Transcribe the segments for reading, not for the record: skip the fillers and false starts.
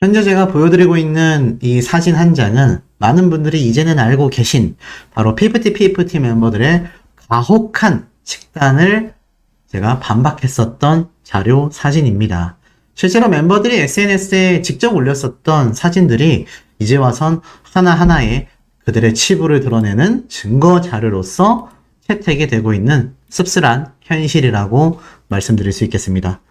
현재 제가 보여드리고 있는 이 사진 한 장은 많은 분들이 이제는 알고 계신 바로 피프티 멤버들의 가혹한 식단을 제가 반박했었던 자료 사진입니다. 실제로 멤버들이 SNS에 직접 올렸었던 사진들이 이제 와선 하나하나의 그들의 치부를 드러내는 증거 자료로서 채택이 되고 있는 씁쓸한 현실이라고 말씀드릴 수 있겠습니다.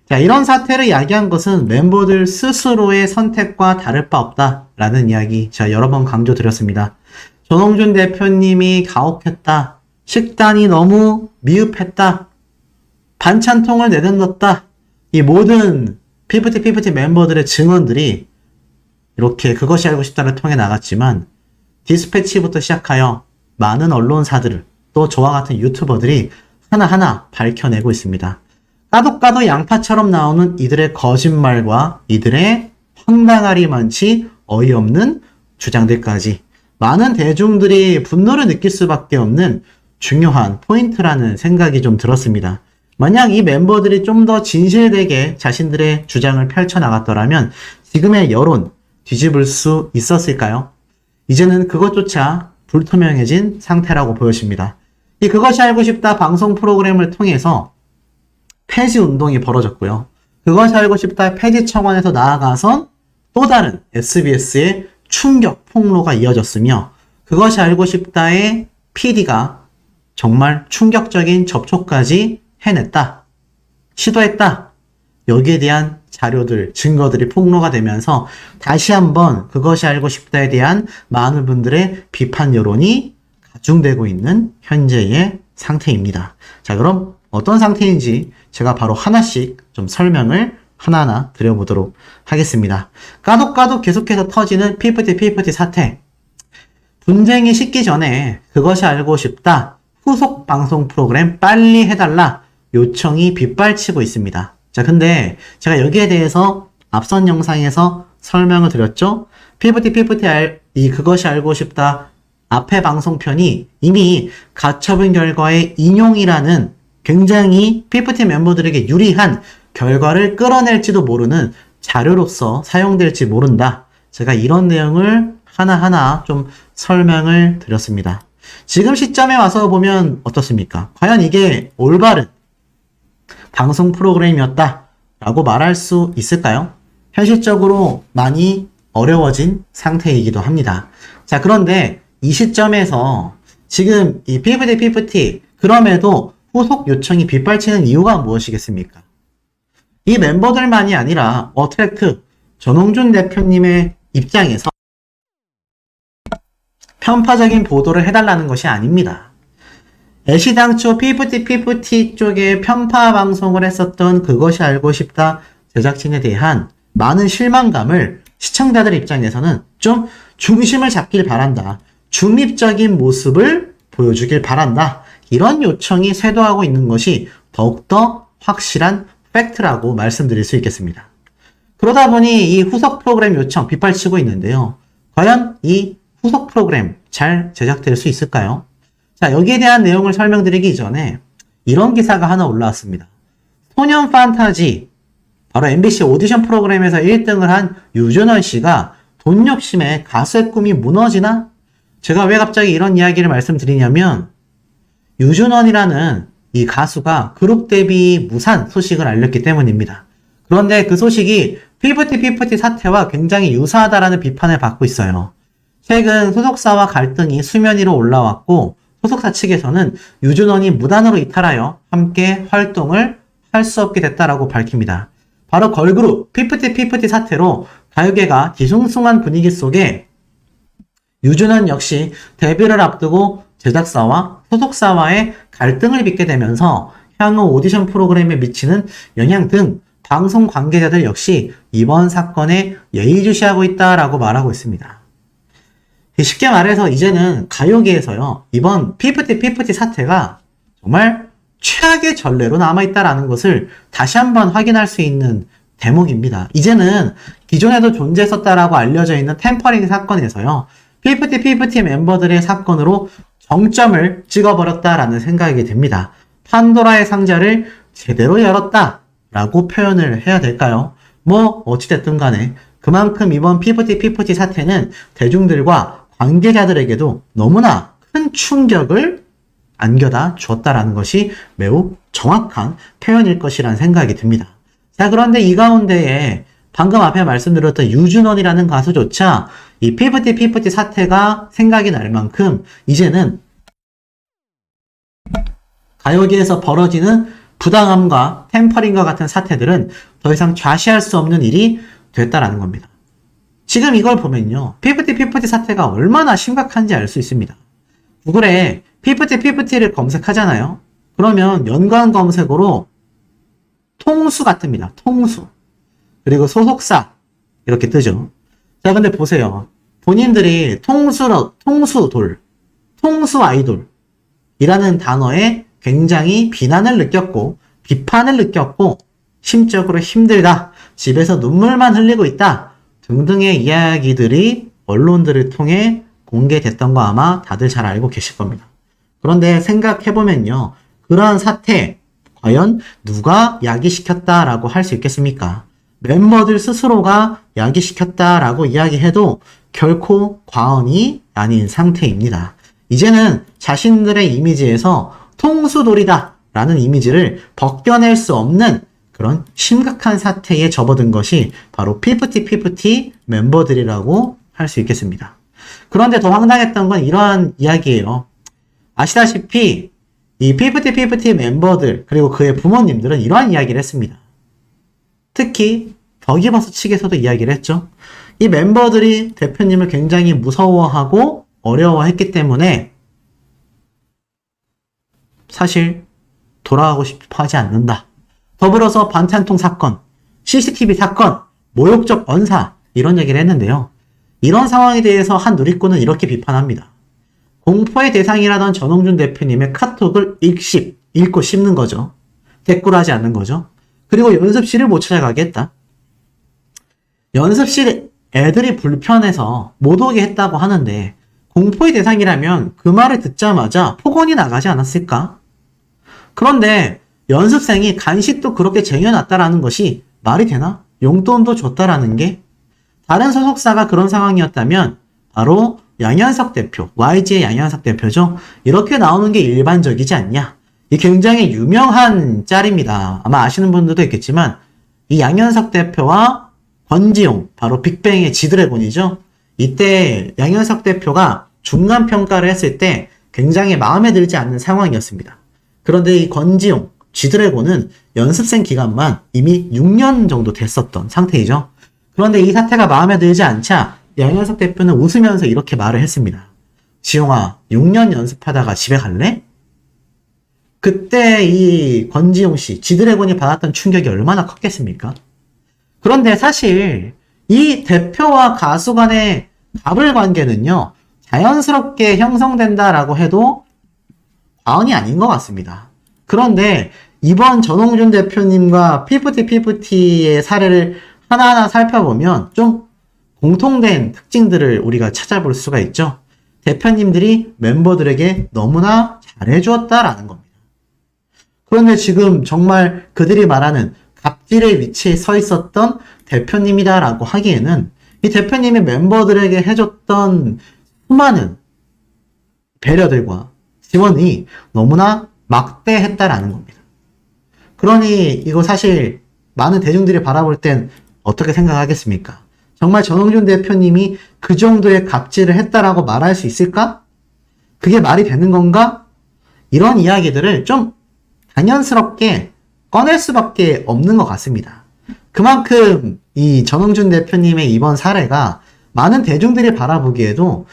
자, 이런 사태를 야기한 것은 멤버들 스스로의 선택과 다를 바 없다라는 이야기 제가 여러 번 강조드렸습니다. 전홍준 대표님이 가혹했다. 식단이 너무 미흡했다. 반찬통을 내던졌다. 이 모든 피프티 멤버들의 증언들이 이렇게 그것이 알고 싶다를 통해 나갔지만 디스패치부터 시작하여 많은 언론사들 또 저와 같은 유튜버들이 하나하나 밝혀내고 있습니다. 까도 양파처럼 나오는 이들의 거짓말과 이들의 황당하리만치 어이없는 주장들까지 많은 대중들이 분노를 느낄 수밖에 없는 중요한 포인트라는 생각이 좀 들었습니다. 만약 이 멤버들이 좀 더 진실되게 자신들의 주장을 펼쳐나갔더라면 지금의 여론 뒤집을 수 있었을까요? 이제는 그것조차 불투명해진 상태라고 보여집니다. 이 그것이 알고 싶다 방송 프로그램을 통해서 폐지 운동이 벌어졌고요. 그것이 알고 싶다 폐지 청원에서 나아가선 또 다른 SBS의 충격 폭로가 이어졌으며 그것이 알고 싶다의 PD가 정말 충격적인 접촉까지 해냈다. 시도했다. 여기에 대한 자료들, 증거들이 폭로가 되면서 다시 한번 그것이 알고 싶다에 대한 많은 분들의 비판 여론이 가중되고 있는 현재의 상태입니다. 자, 그럼 어떤 상태인지 제가 바로 하나씩 좀 설명을 하나하나 드려보도록 하겠습니다. 까독 계속해서 터지는 피프티 사태. 분쟁이 식기 전에 그것이 알고 싶다. 후속 방송 프로그램 빨리 해달라. 요청이 빗발치고 있습니다. 자, 근데 제가 여기에 대해서 앞선 영상에서 설명을 드렸죠? 이 그것이 알고 싶다 앞에 방송편이 이미 가처분 결과의 인용이라는 굉장히 피프티 멤버들에게 유리한 결과를 끌어낼지도 모르는 자료로서 사용될지 모른다. 제가 이런 내용을 하나하나 좀 설명을 드렸습니다. 지금 시점에 와서 보면 어떻습니까? 과연 이게 올바른 방송 프로그램이었다 라고 말할 수 있을까요? 현실적으로 많이 어려워진 상태이기도 합니다. 자, 그런데 이 시점에서 지금 이 피프티 그럼에도 후속 요청이 빗발치는 이유가 무엇이겠습니까? 이 멤버들만이 아니라 어트랙트 전홍준 대표님의 입장에서 편파적인 보도를 해달라는 것이 아닙니다. 애시당초 피프티 쪽에 편파 방송을 했었던 그것이 알고 싶다 제작진에 대한 많은 실망감을 시청자들 입장에서는 좀 중심을 잡길 바란다. 중립적인 모습을 보여주길 바란다. 이런 요청이 쇄도하고 있는 것이 더욱더 확실한 팩트라고 말씀드릴 수 있겠습니다. 그러다 보니 이 후속 프로그램 요청 빗발치고 있는데요. 과연 이 후속 프로그램 잘 제작될 수 있을까요? 자, 여기에 대한 내용을 설명드리기 전에 이런 기사가 하나 올라왔습니다. 소년 판타지, 바로 MBC 오디션 프로그램에서 1등을 한 유준원 씨가 돈 욕심에 가수의 꿈이 무너지나? 제가 왜 갑자기 이런 이야기를 말씀드리냐면 유준원이라는 이 가수가 그룹 데뷔 무산 소식을 알렸기 때문입니다. 그런데 그 소식이 피프티 사태와 굉장히 유사하다라는 비판을 받고 있어요. 최근 소속사와 갈등이 수면 위로 올라왔고 소속사 측에서는 유준원이 무단으로 이탈하여 함께 활동을 할 수 없게 됐다라고 밝힙니다. 바로 걸그룹 피프티 사태로 가요계가 뒤숭숭한 분위기 속에 유준원 역시 데뷔를 앞두고 제작사와 소속사와의 갈등을 빚게 되면서 향후 오디션 프로그램에 미치는 영향 등 방송 관계자들 역시 이번 사건에 예의주시하고 있다라고 말하고 있습니다. 쉽게 말해서 이제는 가요계에서요, 이번 피프티 사태가 정말 최악의 전례로 남아있다라는 것을 다시 한번 확인할 수 있는 대목입니다. 이제는 기존에도 존재했었다라고 알려져 있는 템퍼링 사건에서요, 피프티 멤버들의 사건으로 정점을 찍어버렸다라는 생각이 듭니다. 판도라의 상자를 제대로 열었다라고 표현을 해야 될까요? 뭐 어찌됐든 간에 그만큼 이번 피프티 사태는 대중들과 관계자들에게도 너무나 큰 충격을 안겨다 주었다라는 것이 매우 정확한 표현일 것이라는 생각이 듭니다. 자, 그런데 이 가운데에 방금 앞에 말씀드렸던 유준원이라는 가수조차 이 피프티 사태가 생각이 날 만큼 이제는 가요계에서 벌어지는 부당함과 템퍼링과 같은 사태들은 더 이상 좌시할 수 없는 일이 됐다라는 겁니다. 지금 이걸 보면요. 피프티 사태가 얼마나 심각한지 알 수 있습니다. 구글에 피프티를 검색하잖아요. 그러면 연관 검색어로 통수가 뜹니다. 통수. 그리고 소속사 이렇게 뜨죠. 자, 근데 보세요. 본인들이 통수 아이돌 이라는 단어에 굉장히 비난을 느꼈고 비판을 느꼈고 심적으로 힘들다, 집에서 눈물만 흘리고 있다 등등의 이야기들이 언론들을 통해 공개됐던 거 아마 다들 잘 알고 계실 겁니다. 그런데 생각해보면요. 그러한 사태 과연 누가 야기시켰다라고 할 수 있겠습니까? 멤버들 스스로가 야기시켰다라고 이야기해도 결코 과언이 아닌 상태입니다. 이제는 자신들의 이미지에서 통수돌이다 라는 이미지를 벗겨낼 수 없는 그런 심각한 사태에 접어든 것이 바로 피프티 멤버들이라고 할 수 있겠습니다. 그런데 더 황당했던 건 이러한 이야기예요. 아시다시피 이 피프티 멤버들 그리고 그의 부모님들은 이러한 이야기를 했습니다. 특히 덕이버스 측에서도 이야기를 했죠. 이 멤버들이 대표님을 굉장히 무서워하고 어려워했기 때문에 사실 돌아가고 싶어 하지 않는다. 더불어서 반찬통 사건, CCTV 사건, 모욕적 언사 이런 얘기를 했는데요. 이런 상황에 대해서 한 누리꾼은 이렇게 비판합니다. 공포의 대상이라던 전홍준 대표님의 카톡을 읽고 씹는 거죠. 대꾸하지 않는 거죠. 그리고 연습실을 못 찾아가게 했다. 연습실 애들이 불편해서 못 오게 했다고 하는데 공포의 대상이라면 그 말을 듣자마자 폭언이 나가지 않았을까? 그런데 연습생이 간식도 그렇게 쟁여놨다라는 것이 말이 되나? 용돈도 줬다라는 게? 다른 소속사가 그런 상황이었다면 바로 양현석 대표, YG의 양현석 대표죠. 이렇게 나오는 게 일반적이지 않냐? 이 굉장히 유명한 짤입니다. 아마 아시는 분들도 있겠지만 이 양현석 대표와 권지용, 바로 빅뱅의 지드래곤이죠. 이때 양현석 대표가 중간평가를 했을 때 굉장히 마음에 들지 않는 상황이었습니다. 그런데 이 권지용, 지드래곤은 연습생 기간만 이미 6년 정도 됐었던 상태이죠. 그런데 이 사태가 마음에 들지 않자 양현석 대표는 웃으면서 이렇게 말을 했습니다. 지용아, 6년 연습하다가 집에 갈래? 그때 이 권지용 씨, 지드래곤이 받았던 충격이 얼마나 컸겠습니까? 그런데 사실 이 대표와 가수 간의 갑을 관계는요, 자연스럽게 형성된다라고 해도 과언이 아닌 것 같습니다. 그런데 이번 전홍준 대표님과 피프티의 사례를 하나하나 살펴보면 좀 공통된 특징들을 우리가 찾아볼 수가 있죠. 대표님들이 멤버들에게 너무나 잘해주었다라는 겁니다. 그런데 지금 정말 그들이 말하는 갑질의 위치에 서 있었던 대표님이다라고 하기에는 이 대표님이 멤버들에게 해줬던 수많은 배려들과 지원이 너무나 막대했다라는 겁니다. 그러니 이거 사실 많은 대중들이 바라볼 땐 어떻게 생각하겠습니까? 정말 전홍준 대표님이 그 정도의 갑질을 했다라고 말할 수 있을까? 그게 말이 되는 건가? 이런 이야기들을 좀 당연스럽게 꺼낼 수밖에 없는 것 같습니다. 그만큼 이 전홍준 대표님의 이번 사례가 많은 대중들이 바라보기에도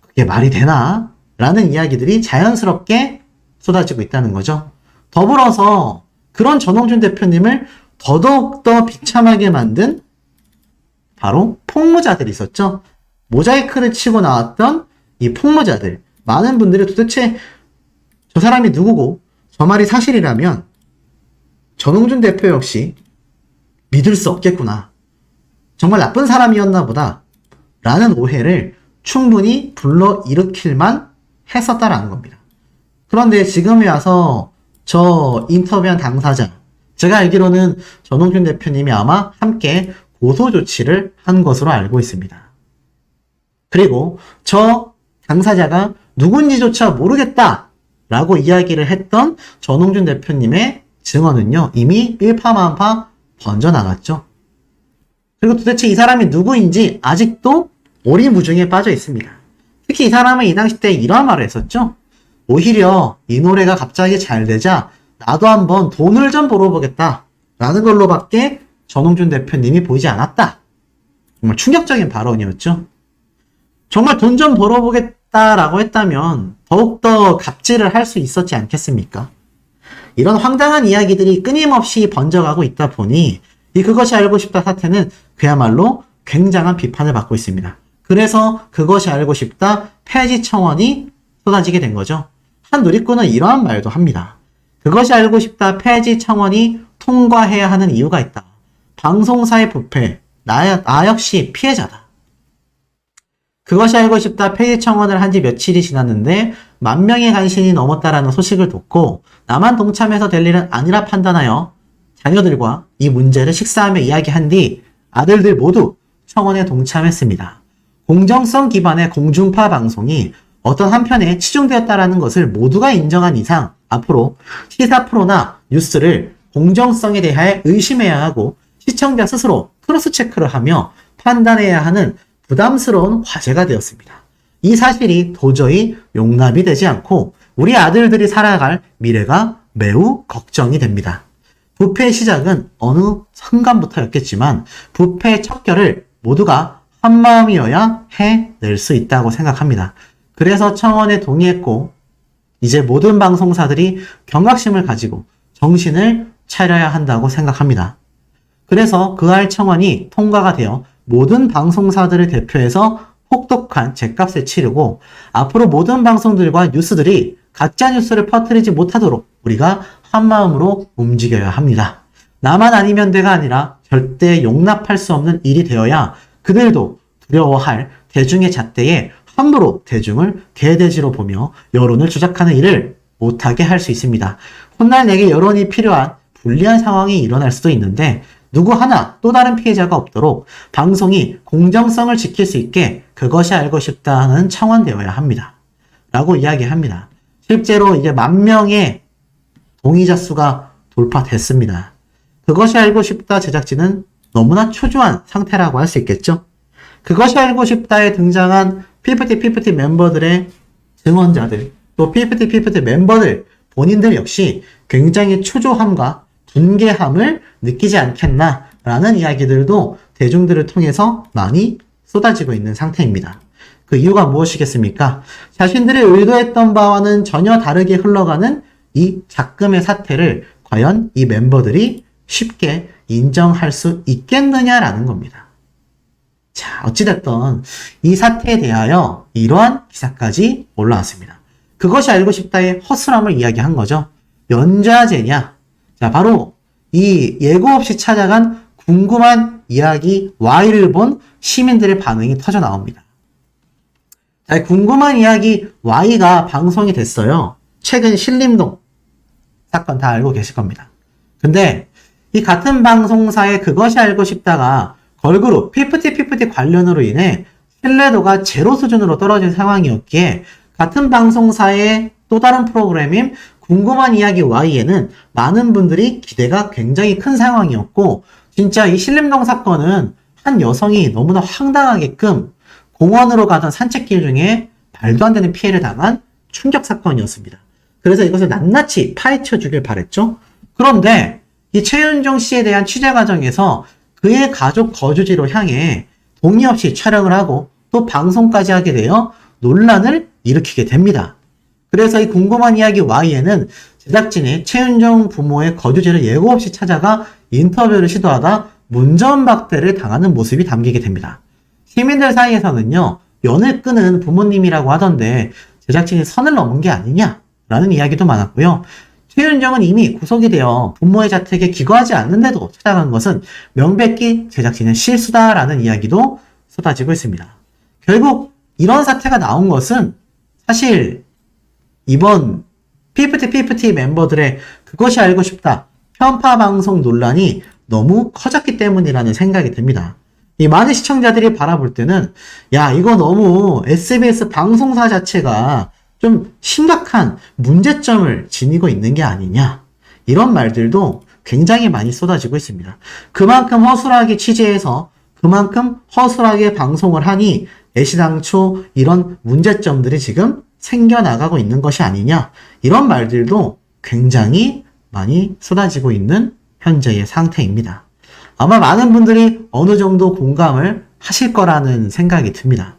그게 말이 되나? 라는 이야기들이 자연스럽게 쏟아지고 있다는 거죠. 더불어서 그런 전홍준 대표님을 더더욱더 비참하게 만든 바로 폭로자들이 있었죠. 모자이크를 치고 나왔던 이 폭로자들. 많은 분들이 도대체 저 사람이 누구고 저 말이 사실이라면 전홍준 대표 역시 믿을 수 없겠구나. 정말 나쁜 사람이었나 보다. 라는 오해를 충분히 불러일으킬만 했었다라는 겁니다. 그런데 지금에 와서 저 인터뷰한 당사자, 제가 알기로는 전홍준 대표님이 아마 함께 고소 조치를 한 것으로 알고 있습니다. 그리고 저 당사자가 누군지조차 모르겠다라고 이야기를 했던 전홍준 대표님의 증언은요, 이미 일파만파 번져나갔죠. 그리고 도대체 이 사람이 누구인지 아직도 오리무중에 빠져 있습니다. 특히 이 사람은 이 당시 때 이런 말을 했었죠. 오히려 이 노래가 갑자기 잘 되자 나도 한번 돈을 좀 벌어보겠다 라는 걸로밖에 전홍준 대표님이 보이지 않았다. 정말 충격적인 발언이었죠. 정말 돈 좀 벌어보겠다라고 했다면 더욱더 갑질을 할 수 있었지 않겠습니까? 이런 황당한 이야기들이 끊임없이 번져가고 있다 보니 이 그것이 알고 싶다 사태는 그야말로 굉장한 비판을 받고 있습니다. 그래서 그것이 알고 싶다 폐지 청원이 쏟아지게 된 거죠. 한 누리꾼은 이러한 말도 합니다. 그것이 알고 싶다 폐지 청원이 통과해야 하는 이유가 있다. 방송사의 부패, 나 역시 피해자다. 그것이 알고 싶다 폐지 청원을 한 지 며칠이 지났는데 10,000명의 간신이 넘었다라는 소식을 듣고 나만 동참해서 될 일은 아니라 판단하여 자녀들과 이 문제를 식사하며 이야기한 뒤 아들들 모두 청원에 동참했습니다. 공정성 기반의 공중파 방송이 어떤 한편에 치중되었다라는 것을 모두가 인정한 이상 앞으로 시사 프로나 뉴스를 공정성에 대해 의심해야 하고 시청자 스스로 크로스 체크를 하며 판단해야 하는 부담스러운 과제가 되었습니다. 이 사실이 도저히 용납이 되지 않고 우리 아들들이 살아갈 미래가 매우 걱정이 됩니다. 부패의 시작은 어느 순간부터였겠지만 부패의 척결을 모두가 한마음이어야 해낼 수 있다고 생각합니다. 그래서 청원에 동의했고 이제 모든 방송사들이 경각심을 가지고 정신을 차려야 한다고 생각합니다. 그래서 그할 청원이 통과가 되어 모든 방송사들을 대표해서 혹독한 죗값을 치르고 앞으로 모든 방송들과 뉴스들이 가짜 뉴스를 퍼뜨리지 못하도록 우리가 한마음으로 움직여야 합니다. 나만 아니면 돼가 아니라 절대 용납할 수 없는 일이 되어야 그들도 두려워할 대중의 잣대에 함부로 대중을 개돼지로 보며 여론을 조작하는 일을 못하게 할 수 있습니다. 훗날 내게 여론이 필요한 불리한 상황이 일어날 수도 있는데 누구 하나 또 다른 피해자가 없도록 방송이 공정성을 지킬 수 있게 그것이 알고 싶다는 청원되어야 합니다. 라고 이야기합니다. 실제로 이제 10,000명의 동의자 수가 돌파됐습니다. 그것이 알고 싶다 제작진은 너무나 초조한 상태라고 할 수 있겠죠. 그것이 알고 싶다에 등장한 PPT 멤버들의 증언자들, 또 PPT 멤버들 본인들 역시 굉장히 초조함과 분개함을 느끼지 않겠나라는 이야기들도 대중들을 통해서 많이 쏟아지고 있는 상태입니다. 그 이유가 무엇이겠습니까? 자신들이 의도했던 바와는 전혀 다르게 흘러가는 이 작금의 사태를 과연 이 멤버들이 쉽게 인정할 수 있겠느냐라는 겁니다. 자, 어찌됐든 이 사태에 대하여 이러한 기사까지 올라왔습니다. 그것이 알고 싶다의 허술함을 이야기한 거죠. 연좌제냐? 자, 바로 이 예고 없이 찾아간 궁금한 이야기 Y를 본 시민들의 반응이 터져 나옵니다. 자, 궁금한 이야기 Y가 방송이 됐어요. 최근 신림동 사건 다 알고 계실 겁니다. 근데 이 같은 방송사의 그것이 알고 싶다가 걸그룹 PPT 관련으로 인해 신뢰도가 제로 수준으로 떨어진 상황이었기에 같은 방송사의 또 다른 프로그램인 궁금한 이야기 Y에는 많은 분들이 기대가 굉장히 큰 상황이었고 진짜 이 신림동 사건은 한 여성이 너무나 황당하게끔 공원으로 가던 산책길 중에 말도 안 되는 피해를 당한 충격 사건이었습니다. 그래서 이것을 낱낱이 파헤쳐 주길 바랬죠. 그런데 이 최윤종 씨에 대한 취재 과정에서 그의 가족 거주지로 향해 동의 없이 촬영을 하고 또 방송까지 하게 되어 논란을 일으키게 됩니다. 그래서 이 궁금한 이야기 Y에는 제작진이 최윤종 부모의 거주지를 예고 없이 찾아가 인터뷰를 시도하다 문전박대를 당하는 모습이 담기게 됩니다. 시민들 사이에서는요, 연을 끄는 부모님이라고 하던데 제작진이 선을 넘은 게 아니냐라는 이야기도 많았고요. 최윤정은 이미 구속이 되어 부모의 자택에 기거하지 않는데도 찾아간 것은 명백히 제작진의 실수다라는 이야기도 쏟아지고 있습니다. 결국 이런 사태가 나온 것은 사실 이번 PPT 멤버들의 그것이 알고 싶다 편파 방송 논란이 너무 커졌기 때문이라는 생각이 듭니다. 이 많은 시청자들이 바라볼 때는 야, 이거 너무 SBS 방송사 자체가 좀 심각한 문제점을 지니고 있는 게 아니냐, 이런 말들도 굉장히 많이 쏟아지고 있습니다. 그만큼 허술하게 취재해서 그만큼 허술하게 방송을 하니 애시당초 이런 문제점들이 지금 생겨나가고 있는 것이 아니냐, 이런 말들도 굉장히 많이 쏟아지고 있는 현재의 상태입니다. 아마 많은 분들이 어느 정도 공감을 하실 거라는 생각이 듭니다.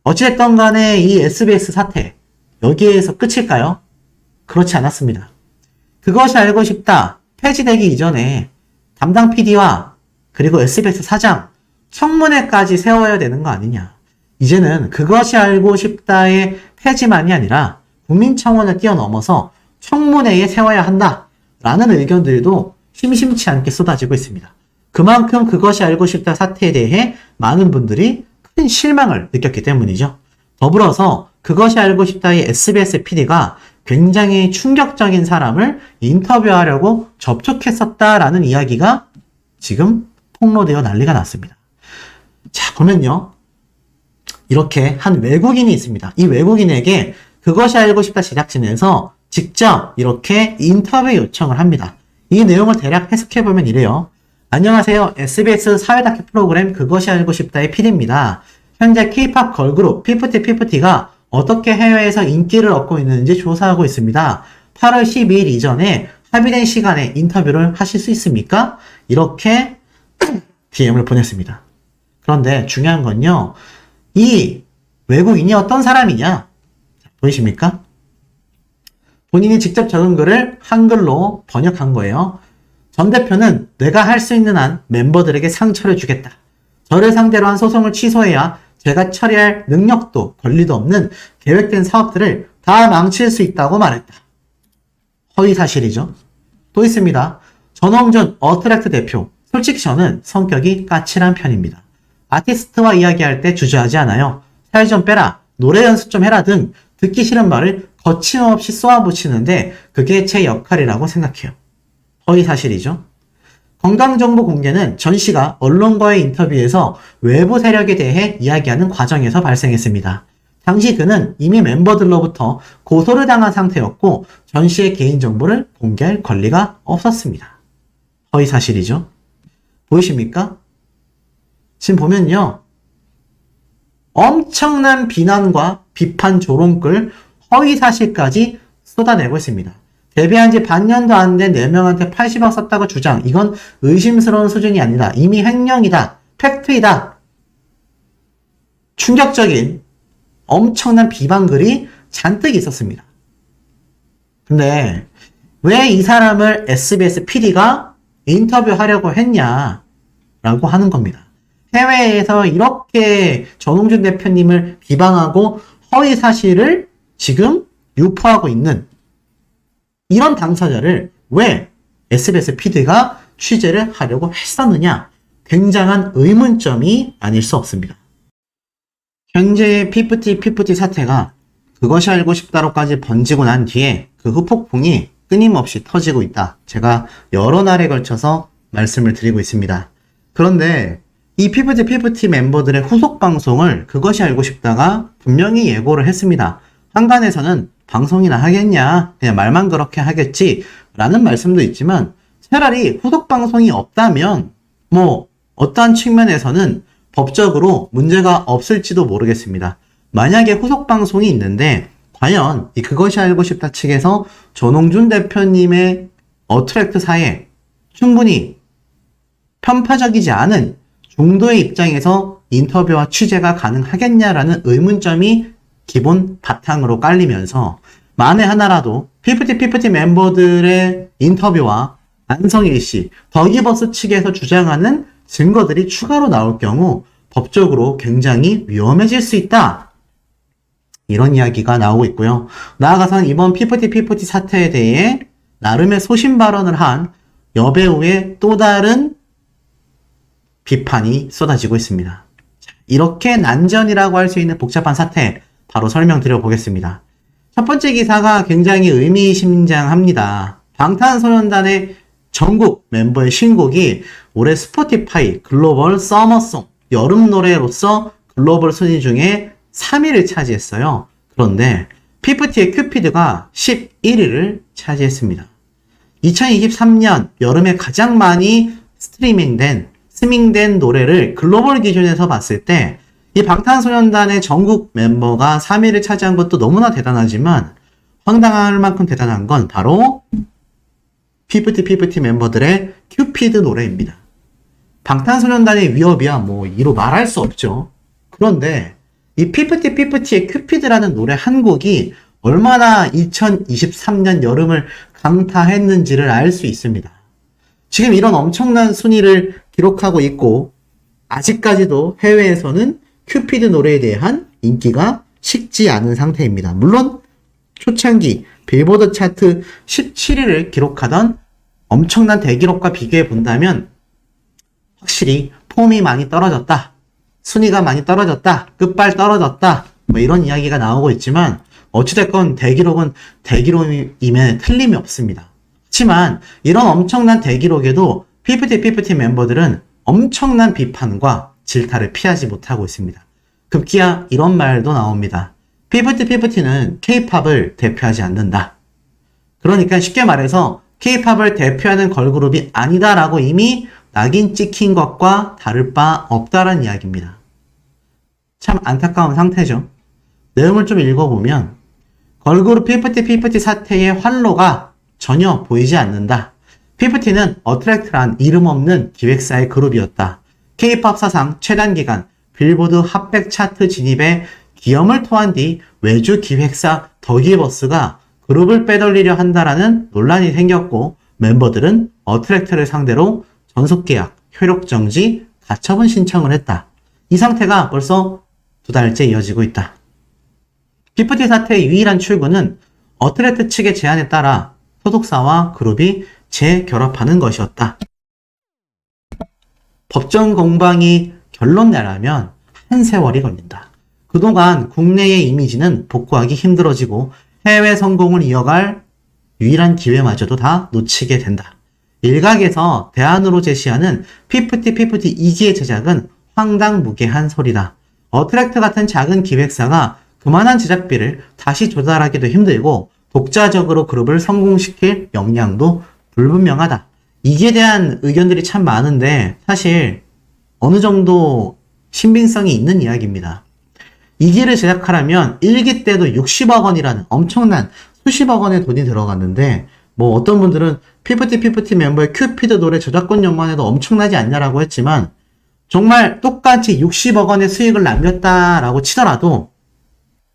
어찌됐든 간에 이 SBS 사태, 여기에서 끝일까요? 그렇지 않았습니다. 그것이 알고 싶다 폐지되기 이전에 담당 PD와 그리고 SBS 사장 청문회까지 세워야 되는 거 아니냐. 이제는 그것이 알고 싶다의 폐지만이 아니라 국민청원을 뛰어넘어서 청문회에 세워야 한다라는 의견들도 심심치 않게 쏟아지고 있습니다. 그만큼 그것이 알고 싶다 사태에 대해 많은 분들이 큰 실망을 느꼈기 때문이죠. 더불어서 그것이 알고 싶다의 SBS PD가 굉장히 충격적인 사람을 인터뷰하려고 접촉했었다라는 이야기가 지금 폭로되어 난리가 났습니다. 자, 보면요, 이렇게 한 외국인이 있습니다. 이 외국인에게 그것이 알고 싶다 제작진에서 직접 이렇게 인터뷰 요청을 합니다. 이 내용을 대략 해석해보면 이래요. 안녕하세요. SBS 사회 다큐 프로그램 그것이 알고 싶다의 PD입니다. 현재 K-POP 걸그룹 피프티피프티가 어떻게 해외에서 인기를 얻고 있는지 조사하고 있습니다. 8월 12일 이전에 합의된 시간에 인터뷰를 하실 수 있습니까? 이렇게 DM을 보냈습니다. 그런데 중요한 건요, 이 외국인이 어떤 사람이냐? 보이십니까? 본인이 직접 적은 글을 한글로 번역한 거예요. 전 대표는 내가 할 수 있는 한 멤버들에게 상처를 주겠다. 저를 상대로 한 소송을 취소해야 제가 처리할 능력도 권리도 없는 계획된 사업들을 다 망칠 수 있다고 말했다. 허위사실이죠. 또 있습니다. 전홍준 어트랙트 대표. 솔직히 저는 성격이 까칠한 편입니다. 아티스트와 이야기할 때 주저하지 않아요. 살 좀 빼라, 노래 연습 좀 해라 등 듣기 싫은 말을 거침없이 쏘아붙이는데 그게 제 역할이라고 생각해요. 허위사실이죠. 건강정보 공개는 전 씨가 언론과의 인터뷰에서 외부 세력에 대해 이야기하는 과정에서 발생했습니다. 당시 그는 이미 멤버들로부터 고소를 당한 상태였고 전 씨의 개인정보를 공개할 권리가 없었습니다. 허위사실이죠. 보이십니까? 지금 보면요, 엄청난 비난과 비판 조롱글, 허위사실까지 쏟아내고 있습니다. 데뷔한 지 반년도 안 된 4명한테 80억 썼다고 주장. 이건 의심스러운 수준이 아니다. 이미 횡령이다. 팩트이다. 충격적인 엄청난 비방글이 잔뜩 있었습니다. 근데 왜 이 사람을 SBS PD가 인터뷰하려고 했냐라고 하는 겁니다. 해외에서 이렇게 전홍준 대표님을 비방하고 허위 사실을 지금 유포하고 있는 이런 당사자를 왜 SBS PD가 취재를 하려고 했었느냐? 굉장한 의문점이 아닐 수 없습니다. 현재의 피프티 사태가 그것이 알고 싶다로까지 번지고 난 뒤에 그 후폭풍이 끊임없이 터지고 있다. 제가 여러 날에 걸쳐서 말씀을 드리고 있습니다. 그런데 이 피프티 멤버들의 후속 방송을 그것이 알고 싶다가 분명히 예고를 했습니다. 한간에서는 방송이나 하겠냐, 그냥 말만 그렇게 하겠지 라는 말씀도 있지만 차라리 후속 방송이 없다면 뭐 어떠한 측면에서는 법적으로 문제가 없을지도 모르겠습니다. 만약에 후속 방송이 있는데 과연 이 그것이 알고 싶다 측에서 전홍준 대표님의 어트랙트사에 충분히 편파적이지 않은 중도의 입장에서 인터뷰와 취재가 가능하겠냐라는 의문점이 기본 바탕으로 깔리면서 만에 하나라도 피프티 멤버들의 인터뷰와 안성일 씨, 더기버스 측에서 주장하는 증거들이 추가로 나올 경우 법적으로 굉장히 위험해질 수 있다. 이런 이야기가 나오고 있고요. 나아가서는 이번 피프티 사태에 대해 나름의 소신 발언을 한 여배우의 또 다른 비판이 쏟아지고 있습니다. 이렇게 난전이라고 할 수 있는 복잡한 사태 바로 설명드려 보겠습니다. 첫 번째 기사가 굉장히 의미심장합니다. 방탄소년단의 전국 멤버의 신곡이 올해 스포티파이 글로벌 서머송 여름 노래로서 글로벌 순위 중에 3위를 차지했어요. 그런데 피프티의 큐피드가 11위를 차지했습니다. 2023년 여름에 가장 많이 스트리밍된 노래를 글로벌 기준에서 봤을 때 이 방탄소년단의 전국 멤버가 3위를 차지한 것도 너무나 대단하지만 황당할 만큼 대단한 건 바로 피프티 멤버들의 큐피드 노래입니다. 방탄소년단의 위협이야 뭐 이로 말할 수 없죠. 그런데 이 피프티의 큐피드라는 노래 한 곡이 얼마나 2023년 여름을 강타했는지를 알 수 있습니다. 지금 이런 엄청난 순위를 기록하고 있고 아직까지도 해외에서는 큐피드 노래에 대한 인기가 식지 않은 상태입니다. 물론 초창기 빌보드 차트 17위를 기록하던 엄청난 대기록과 비교해 본다면 확실히 폼이 많이 떨어졌다, 순위가 많이 떨어졌다, 끝발 떨어졌다 뭐 이런 이야기가 나오고 있지만 어찌됐건 대기록은 대기록임에 틀림이 없습니다. 하지만 이런 엄청난 대기록에도 피프티 멤버들은 엄청난 비판과 질타를 피하지 못하고 있습니다. 급기야 이런 말도 나옵니다. 피프티는 K-팝을 대표하지 않는다. 그러니까 쉽게 말해서 K-팝을 대표하는 걸그룹이 아니다라고 이미 낙인 찍힌 것과 다를 바 없다라는 이야기입니다. 참 안타까운 상태죠. 내용을 좀 읽어보면 걸그룹 피프티 사태의 활로가 전혀 보이지 않는다. 피프티는 어트랙트란 이름 없는 기획사의 그룹이었다. K-팝 사상 최단기간 빌보드 핫백 차트 진입에 기염을 토한 뒤 외주 기획사 더기버스가 그룹을 빼돌리려 한다라는 논란이 생겼고 멤버들은 어트랙트를 상대로 전속계약, 효력정지, 가처분 신청을 했다. 이 상태가 벌써 2달째 이어지고 있다. 피프티 사태의 유일한 출구는 어트랙트 측의 제안에 따라 소속사와 그룹이 재결합하는 것이었다. 법정 공방이 결론 내려면 한 세월이 걸린다. 그동안 국내의 이미지는 복구하기 힘들어지고 해외 성공을 이어갈 유일한 기회마저도 다 놓치게 된다. 일각에서 대안으로 제시하는 피프티 2기의 제작은 황당무계한 소리다. 어트랙트 같은 작은 기획사가 그만한 제작비를 다시 조달하기도 힘들고 독자적으로 그룹을 성공시킬 역량도 불분명하다. 이기에 대한 의견들이 참 많은데 사실 어느 정도 신빙성이 있는 이야기입니다. 2기를 제작하려면 1기 때도 60억 원이라는 엄청난 수십억 원의 돈이 들어갔는데 뭐 어떤 분들은 피프티 멤버의 큐피드 노래 저작권 료만 해도 엄청나지 않냐라고 했지만 정말 똑같이 60억 원의 수익을 남겼다라고 치더라도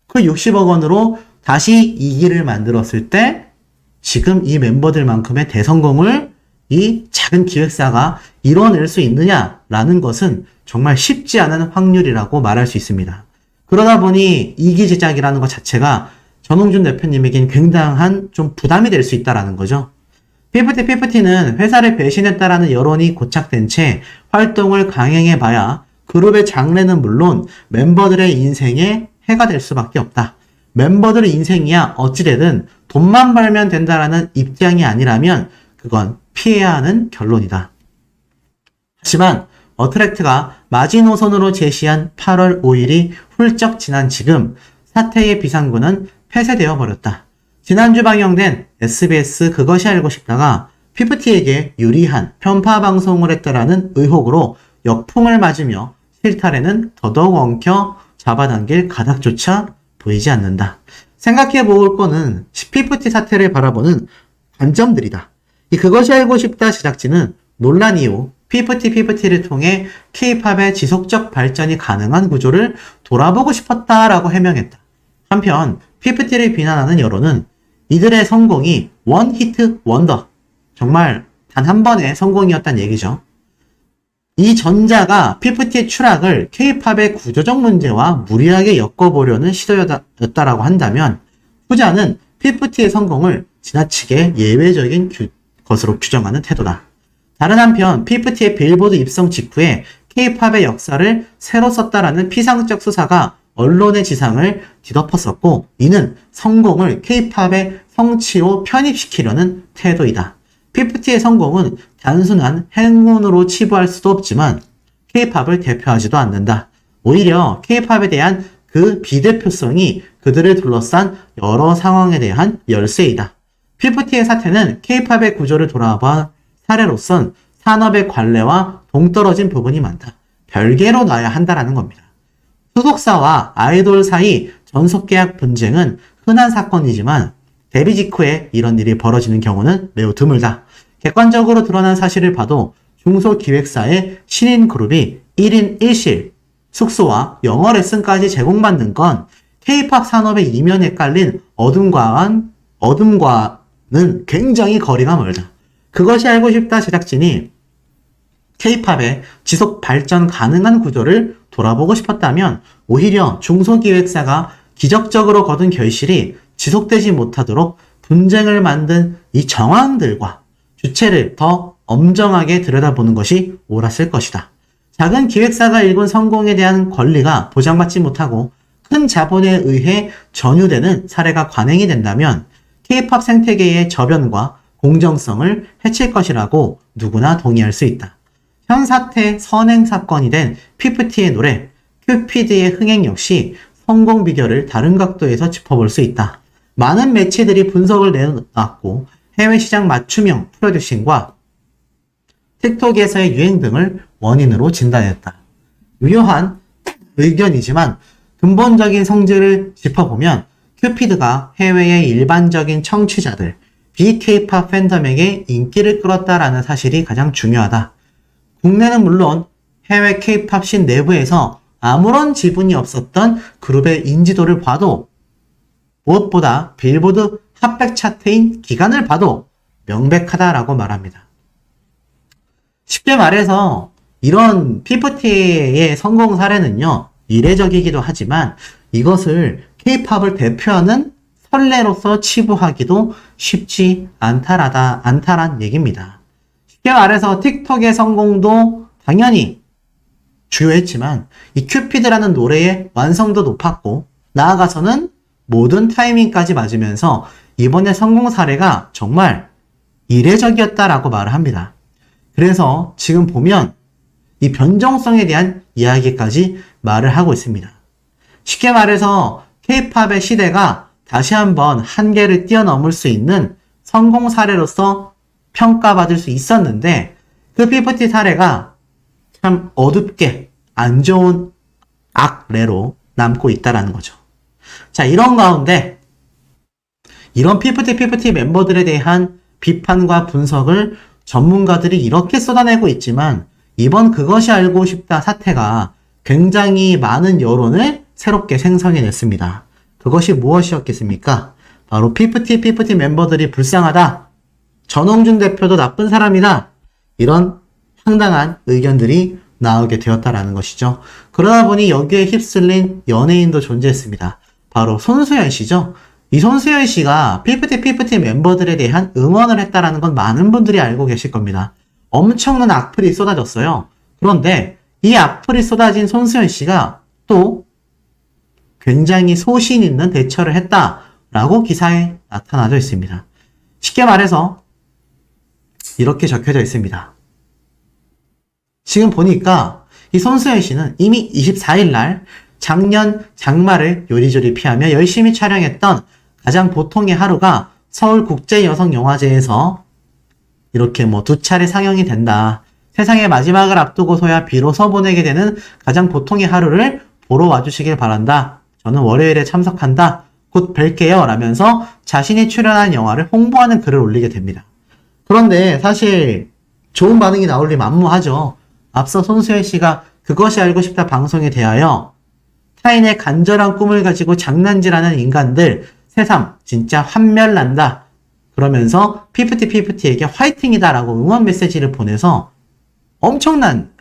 그 60억 원으로 다시 2기를 만들었을 때 지금 이 멤버들만큼의 대성공을 이 작은 기획사가 이뤄낼 수 있느냐라는 것은 정말 쉽지 않은 확률이라고 말할 수 있습니다. 그러다 보니 2기 제작이라는 것 자체가 전홍준 대표님에겐 굉장한 좀 부담이 될 수 있다라는 거죠. 피프티는 회사를 배신했다라는 여론이 고착된 채 활동을 강행해봐야 그룹의 장래는 물론 멤버들의 인생에 해가 될 수밖에 없다. 멤버들의 인생이야 어찌되든 돈만 벌면 된다라는 입장이 아니라면 그건 피해야 하는 결론이다. 하지만 어트랙트가 마지노선으로 제시한 8월 5일이 훌쩍 지난 지금 사태의 비상구는 폐쇄되어 버렸다. 지난주 방영된 SBS 그것이 알고 싶다가 피프티에게 유리한 편파 방송을 했다라는 의혹으로 역풍을 맞으며 실타래는 더더욱 엉켜 잡아당길 가닥조차 보이지 않는다. 생각해 볼 거는 피프티 사태를 바라보는 관점들이다. 이 그것이 알고 싶다 제작진은 논란 이후 피프티를 통해 K-팝의 지속적 발전이 가능한 구조를 돌아보고 싶었다라고 해명했다. 한편 피프티를 비난하는 여론은 이들의 성공이 원 히트 원더, 정말 단 한 번의 성공이었단 얘기죠. 이 전자가 피프티의 추락을 K-팝의 구조적 문제와 무리하게 엮어보려는 시도였다라고 한다면 후자는 피프티의 성공을 지나치게 예외적인 것으로 규정하는 태도다. 다른 한편 피프티의 빌보드 입성 직후에 K-팝의 역사를 새로 썼다라는 피상적 수사가 언론의 지상을 뒤덮었었고 이는 성공을 K-팝의 성취로 편입시키려는 태도이다. 피프티의 성공은 단순한 행운으로 치부할 수도 없지만 K-팝을 대표하지도 않는다. 오히려 K-팝에 대한 그 비대표성이 그들을 둘러싼 여러 상황에 대한 열쇠이다. 피프티의 사태는 K-팝의 구조를 돌아봐 사례로선 산업의 관례와 동떨어진 부분이 많다. 별개로 놔야 한다라는 겁니다. 소속사와 아이돌 사이 전속계약 분쟁은 흔한 사건이지만 데뷔 직후에 이런 일이 벌어지는 경우는 매우 드물다. 객관적으로 드러난 사실을 봐도 중소기획사의 신인 그룹이 1인 1실, 숙소와 영어 레슨까지 제공받는 건 K-팝 산업의 이면에 깔린 어둠과는 굉장히 거리가 멀다. 그것이 알고 싶다 제작진이 K-팝의 지속 발전 가능한 구조를 돌아보고 싶었다면 오히려 중소기획사가 기적적으로 거둔 결실이 지속되지 못하도록 분쟁을 만든 이 정황들과 주체를 더 엄정하게 들여다보는 것이 옳았을 것이다. 작은 기획사가 일군 성공에 대한 권리가 보장받지 못하고 큰 자본에 의해 전유되는 사례가 관행이 된다면 K-팝 생태계의 저변과 공정성을 해칠 것이라고 누구나 동의할 수 있다. 현 사태 선행 사건이 된 피프티의 노래 큐피드의 흥행 역시 성공 비결을 다른 각도에서 짚어볼 수 있다. 많은 매체들이 분석을 내놨고 해외 시장 맞춤형 프로듀싱과 틱톡에서의 유행 등을 원인으로 진단했다. 유효한 의견이지만 근본적인 성질을 짚어보면 큐피드가 해외의 일반적인 청취자들, BK-팝 팬덤에게 인기를 끌었다라는 사실이 가장 중요하다. 국내는 물론 해외 K-팝 씬 내부에서 아무런 지분이 없었던 그룹의 인지도를 봐도 무엇보다 빌보드 핫백 차트인 기간을 봐도 명백하다라고 말합니다. 쉽게 말해서 이런 피프티의 성공 사례는요, 이례적이기도 하지만 이것을 K-팝을 대표하는 선례로서 치부하기도 쉽지 않다란 얘기입니다. 쉽게 말해서 틱톡의 성공도 당연히 주요했지만 이 큐피드라는 노래의 완성도 높았고 나아가서는 모든 타이밍까지 맞으면서 이번의 성공 사례가 정말 이례적이었다라고 말을 합니다. 그래서 지금 보면 이 변종성에 대한 이야기까지 말을 하고 있습니다. 쉽게 말해서 K-팝의 시대가 다시 한번 한계를 뛰어넘을 수 있는 성공 사례로서 평가받을 수 있었는데 그 피프티 사례가 참 어둡게 안 좋은 악례로 남고 있다라는 거죠. 자, 이런 가운데 이런 피프티 멤버들에 대한 비판과 분석을 전문가들이 이렇게 쏟아내고 있지만 이번 그것이 알고 싶다 사태가 굉장히 많은 여론을 새롭게 생성해냈습니다. 그것이 무엇이었겠습니까? 바로 피프티 멤버들이 불쌍하다. 전홍준 대표도 나쁜 사람이다. 이런 황당한 의견들이 나오게 되었다라는 것이죠. 그러다 보니 여기에 휩쓸린 연예인도 존재했습니다. 바로 손수연 씨죠. 이 손수연 씨가 피프티 멤버들에 대한 응원을 했다라는 건 많은 분들이 알고 계실 겁니다. 엄청난 악플이 쏟아졌어요. 그런데 이 악플이 쏟아진 손수연 씨가 또 굉장히 소신 있는 대처를 했다라고 기사에 나타나져 있습니다. 쉽게 말해서 이렇게 적혀져 있습니다. 지금 보니까 이 손수연 씨는 이미 24일 날 작년 장마를 요리조리 피하며 열심히 촬영했던 가장 보통의 하루가 서울국제여성영화제에서 이렇게 2차례 상영이 된다. 세상의 마지막을 앞두고서야 비로소 보내게 되는 가장 보통의 하루를 보러 와주시길 바란다. 저는 월요일에 참석한다. 곧 뵐게요. 라면서 자신이 출연한 영화를 홍보하는 글을 올리게 됩니다. 그런데 사실 좋은 반응이 나올 리 만무하죠. 앞서 손수연 씨가 그것이 알고 싶다 방송에 대하여 타인의 간절한 꿈을 가지고 장난질하는 인간들 새삼 진짜 환멸난다. 그러면서 피프티에게 화이팅이다 라고 응원 메시지를 보내서 엄청난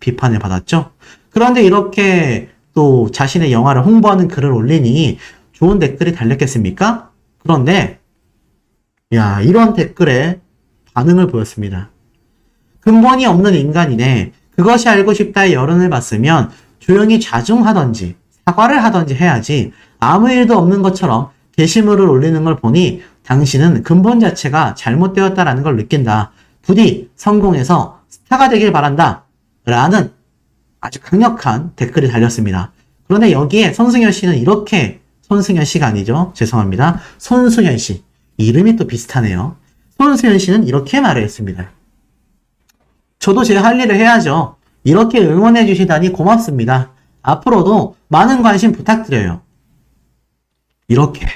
비판을 받았죠. 그런데 이렇게 또 자신의 영화를 홍보하는 글을 올리니 좋은 댓글이 달렸겠습니까? 그런데 이런 댓글에 반응을 보였습니다. 근본이 없는 인간이네. 그것이 알고 싶다의 여론을 봤으면 조용히 자중하던지 사과를 하던지 해야지 아무 일도 없는 것처럼 게시물을 올리는 걸 보니 당신은 근본 자체가 잘못되었다라는 걸 느낀다. 부디 성공해서 스타가 되길 바란다. 라는 아주 강력한 댓글이 달렸습니다. 그런데 여기에 손승연 씨는 이렇게, 손승연 씨가 아니죠. 죄송합니다. 손수연 씨. 이름이 또 비슷하네요. 손수연 씨는 이렇게 말을 했습니다. 저도 제 할 일을 해야죠. 이렇게 응원해 주시다니 고맙습니다. 앞으로도 많은 관심 부탁드려요. 이렇게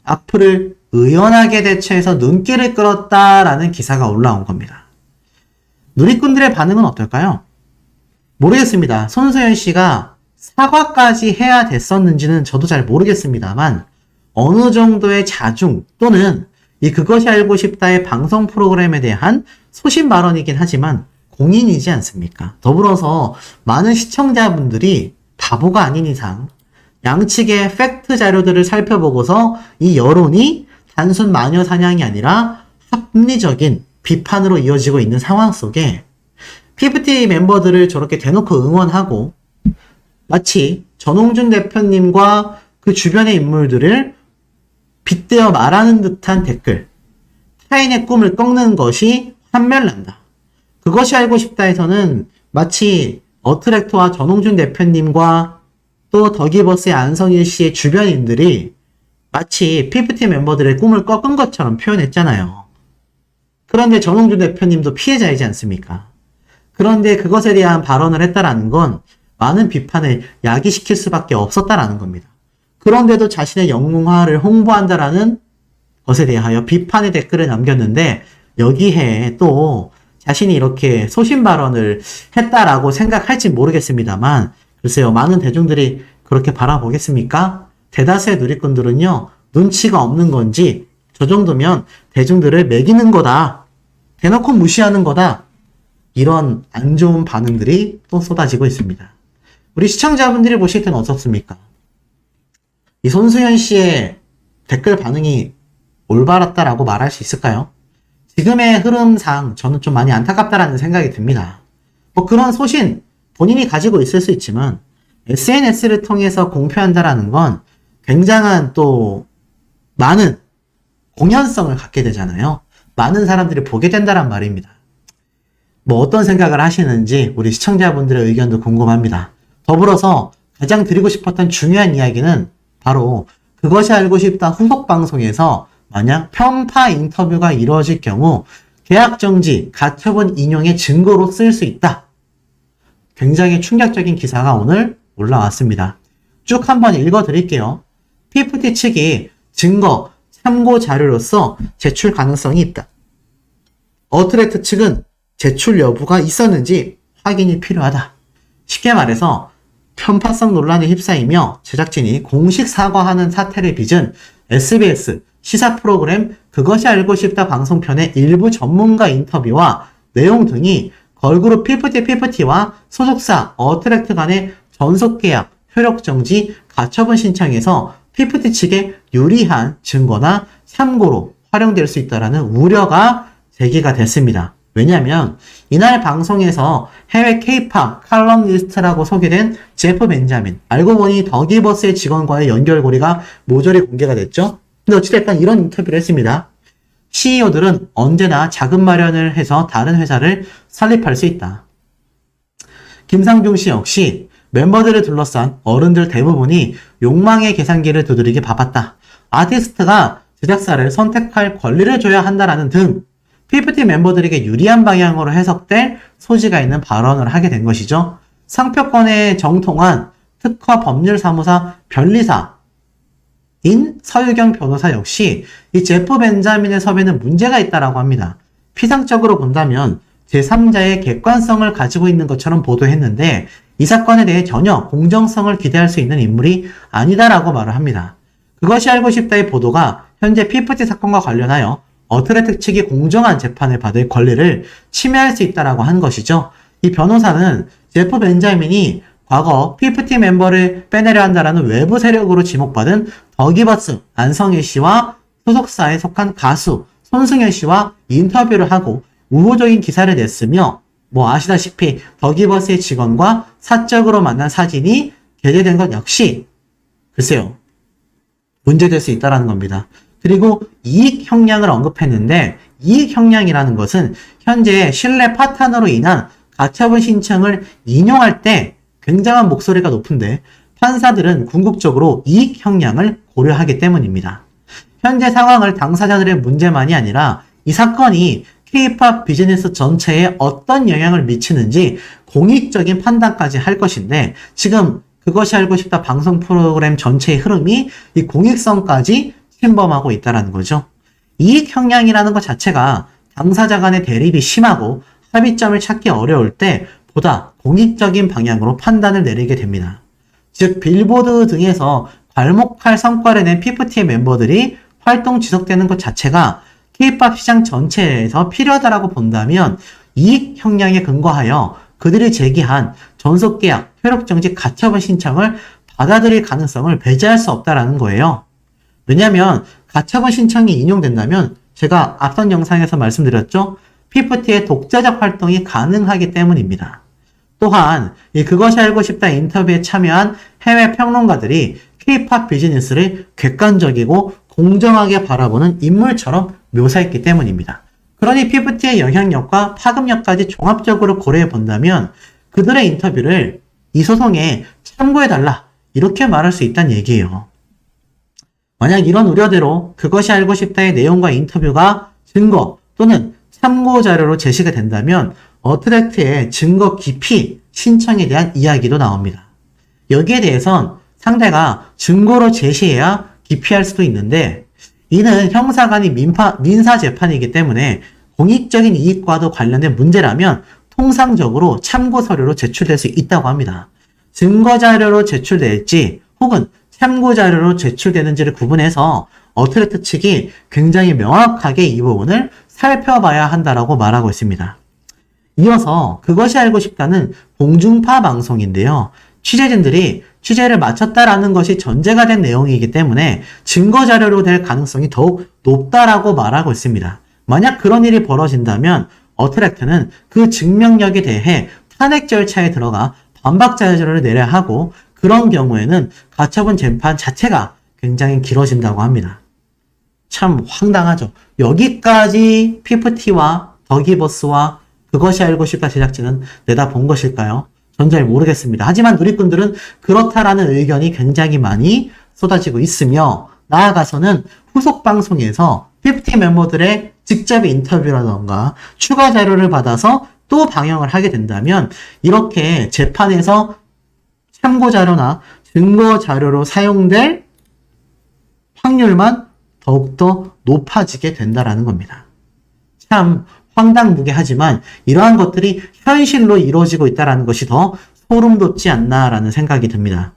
악플을 의연하게 대처해서 눈길을 끌었다라는 기사가 올라온 겁니다. 누리꾼들의 반응은 어떨까요? 모르겠습니다. 손소연 씨가 사과까지 해야 됐었는지는 저도 잘 모르겠습니다만 어느 정도의 자중 또는 이 그것이 알고 싶다의 방송 프로그램에 대한 소신 발언이긴 하지만 공인이지 않습니까? 더불어서 많은 시청자분들이 바보가 아닌 이상 양측의 팩트 자료들을 살펴보고서 이 여론이 단순 마녀 사냥이 아니라 합리적인 비판으로 이어지고 있는 상황 속에 PFT 멤버들을 저렇게 대놓고 응원하고 마치 전홍준 대표님과 그 주변의 인물들을 빗대어 말하는 듯한 댓글, 타인의 꿈을 꺾는 것이 환멸난다. 그것이 알고 싶다에서는 마치 어트랙터와 전홍준 대표님과 또 더기버스의 안성일 씨의 주변인들이 마치 PFT 멤버들의 꿈을 꺾은 것처럼 표현했잖아요. 그런데 전홍준 대표님도 피해자이지 않습니까? 그런데 그것에 대한 발언을 했다라는 건 많은 비판을 야기시킬 수밖에 없었다라는 겁니다. 그런데도 자신의 영웅화를 홍보한다라는 것에 대하여 비판의 댓글을 남겼는데 여기에 또 자신이 이렇게 소신 발언을 했다라고 생각할지 모르겠습니다만 글쎄요, 많은 대중들이 그렇게 바라보겠습니까? 대다수의 누리꾼들은요, 눈치가 없는 건지 저 정도면 대중들을 매기는 거다. 대놓고 무시하는 거다. 이런 안 좋은 반응들이 또 쏟아지고 있습니다. 우리 시청자분들이 보실 때는 어떻습니까? 이 손수연 씨의 댓글 반응이 올바랐다라고 말할 수 있을까요? 지금의 흐름상 저는 좀 많이 안타깝다라는 생각이 듭니다. 뭐 그런 소신 본인이 가지고 있을 수 있지만 SNS를 통해서 공표한다라는 건 굉장한 또 많은 공연성을 갖게 되잖아요. 많은 사람들이 보게 된다란 말입니다. 뭐 어떤 생각을 하시는지 우리 시청자분들의 의견도 궁금합니다. 더불어서 가장 드리고 싶었던 중요한 이야기는 바로 그것이 알고 싶다 후속 방송에서 만약 편파 인터뷰가 이루어질 경우 계약정지, 가처분 인용의 증거로 쓸 수 있다. 굉장히 충격적인 기사가 오늘 올라왔습니다. 쭉 한번 읽어드릴게요. PFT 측이 증거, 참고 자료로서 제출 가능성이 있다. 어트랙트 측은 제출 여부가 있었는지 확인이 필요하다. 쉽게 말해서 편파성 논란에 휩싸이며 제작진이 공식 사과하는 사태를 빚은 SBS 시사 프로그램 그것이 알고 싶다 방송편의 일부 전문가 인터뷰와 내용 등이 걸그룹 PFT와 소속사 어트랙트 간의 전속계약, 효력정지, 가처분 신청에서 PFT 측에 유리한 증거나 참고로 활용될 수 있다는 우려가 제기가 됐습니다. 왜냐하면 이날 방송에서 해외 K-팝 칼럼니스트라고 소개된 제프 벤자민, 알고 보니 더기버스의 직원과의 연결고리가 모조리 공개가 됐죠. 근데 어찌됐건 이런 인터뷰를 했습니다. CEO들은 언제나 자금 마련을 해서 다른 회사를 설립할 수 있다. 김상중 씨 역시 멤버들을 둘러싼 어른들 대부분이 욕망의 계산기를 두드리기 바빴다. 아티스트가 제작사를 선택할 권리를 줘야 한다라는 등 PFT 멤버들에게 유리한 방향으로 해석될 소지가 있는 발언을 하게 된 것이죠. 상표권에 정통한 특허 법률사무사 변리사인 서유경 변호사 역시 이 제프 벤자민의 섭외는 문제가 있다라고 합니다. 피상적으로 본다면 제3자의 객관성을 가지고 있는 것처럼 보도했는데 이 사건에 대해 전혀 공정성을 기대할 수 있는 인물이 아니다라고 말을 합니다. 그것이 알고 싶다의 보도가 현재 PFT 사건과 관련하여 어트랙트 측이 공정한 재판을 받을 권리를 침해할 수 있다라고 한 것이죠. 이 변호사는 제프 벤자민이 과거 PFT 멤버를 빼내려 한다라는 외부 세력으로 지목받은 더기버스 안성일 씨와 소속사에 속한 가수 손승연 씨와 인터뷰를 하고 우호적인 기사를 냈으며 뭐 아시다시피 더기버스의 직원과 사적으로 만난 사진이 게재된 것 역시 글쎄요 문제될 수 있다라는 겁니다. 그리고 이익 형량을 언급했는데 이익 형량이라는 것은 현재 신뢰 파탄으로 인한 가처분 신청을 인용할 때 굉장한 목소리가 높은데 판사들은 궁극적으로 이익 형량을 고려하기 때문입니다. 현재 상황을 당사자들의 문제만이 아니라 이 사건이 K-팝 비즈니스 전체에 어떤 영향을 미치는지 공익적인 판단까지 할 것인데 지금 그것이 알고 싶다 방송 프로그램 전체의 흐름이 이 공익성까지 침범하고 있다는 거죠. 이익 형량이라는 것 자체가 당사자 간의 대립이 심하고 합의점을 찾기 어려울 때 보다 공익적인 방향으로 판단을 내리게 됩니다. 즉 빌보드 등에서 괄목할 성과를 낸 피프티의 멤버들이 활동 지속되는 것 자체가 K-팝 시장 전체에서 필요하다고 본다면 이익 형량에 근거하여 그들이 제기한 전속계약, 효력정지 가처분 신청을 받아들일 가능성을 배제할 수 없다는 거예요. 왜냐하면 가처분 신청이 인용된다면 제가 앞선 영상에서 말씀드렸죠. 피프티의 독자적 활동이 가능하기 때문입니다. 또한 그것이 알고 싶다 인터뷰에 참여한 해외 평론가들이 K-팝 비즈니스를 객관적이고 공정하게 바라보는 인물처럼 묘사했기 때문입니다. 그러니 피프티의 영향력과 파급력까지 종합적으로 고려해 본다면 그들의 인터뷰를 이 소송에 참고해달라 이렇게 말할 수 있다는 얘기예요. 만약 이런 우려대로 그것이 알고 싶다의 내용과 인터뷰가 증거 또는 참고 자료로 제시가 된다면 어트랙트의 증거 기피 신청에 대한 이야기도 나옵니다. 여기에 대해선 상대가 증거로 제시해야 기피할 수도 있는데 이는 형사간의 민사 재판이기 때문에 공익적인 이익과도 관련된 문제라면 통상적으로 참고 서류로 제출될 수 있다고 합니다. 증거 자료로 제출될지 혹은 참고 자료로 제출되는지를 구분해서 어트랙트 측이 굉장히 명확하게 이 부분을 살펴봐야 한다라고 말하고 있습니다. 이어서 그것이 알고 싶다는 공중파 방송인데요. 취재진들이 취재를 마쳤다라는 것이 전제가 된 내용이기 때문에 증거 자료로 될 가능성이 더욱 높다라고 말하고 있습니다. 만약 그런 일이 벌어진다면 어트랙트는 그 증명력에 대해 탄핵 절차에 들어가 반박 자료를 내려야 하고 그런 경우에는 가처분 재판 자체가 굉장히 길어진다고 합니다. 참 황당하죠. 여기까지 피프티와 더기버스와 그것이 알고 싶다 제작진은 내다본 것일까요? 전 잘 모르겠습니다. 하지만 누리꾼들은 그렇다라는 의견이 굉장히 많이 쏟아지고 있으며 나아가서는 후속 방송에서 피프티 멤버들의 직접 인터뷰라던가 추가 자료를 받아서 또 방영을 하게 된다면 이렇게 재판에서 참고 자료나 증거 자료로 사용될 확률만 더욱더 높아지게 된다라는 겁니다. 참 황당무계하지만 이러한 것들이 현실로 이루어지고 있다는 것이 더 소름 돋지 않나라는 생각이 듭니다.